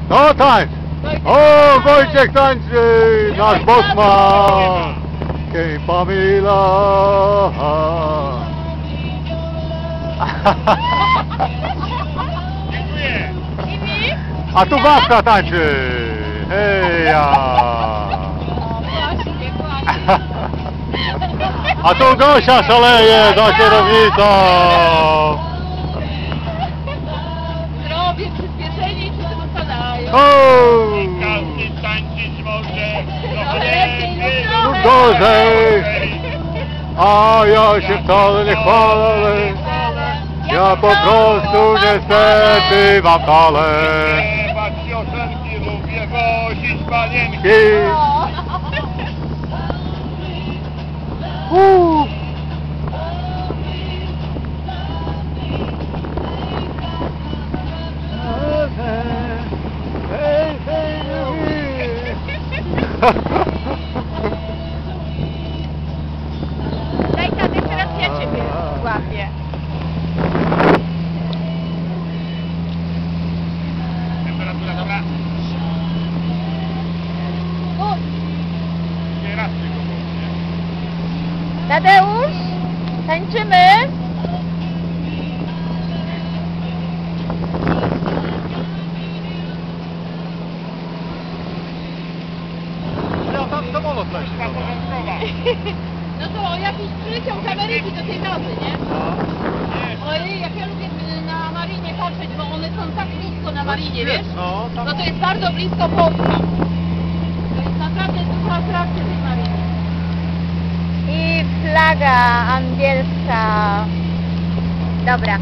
No tańcz! O, Wojciech tańczy! Nasz bosman! Kim Pamila! Dziękuję. A tu babka tańczy! Heja! A tu Gosia szaleje za kierownicą! Zrobię przyspieszenie i wszyscy dopadają. Każdy tańczyć może trochę lepiej, lepiej, no lub gorzej. A ja się wcale nie chwalę, ja po prostu niestety mam talent. Śpiewać piosenki, lubię wozić panienki. Daj tam jeszcze raz ja ciebie złapię. Temperatura dobra? Nie raz tylko włącznie. Tadeusz, tańczymy? Ja tam samolot leci. Ta porządkowa. No to jakiś przyleciał z Ameryki do tej bazy, nie? Ojej, jak ja lubię na marinie patrzeć, bo one są tak blisko na marinie, wiesz? No, No to jest bardzo blisko Polska. To jest naprawdę duża atrakcja tej mariny. I flaga angielska. Dobra.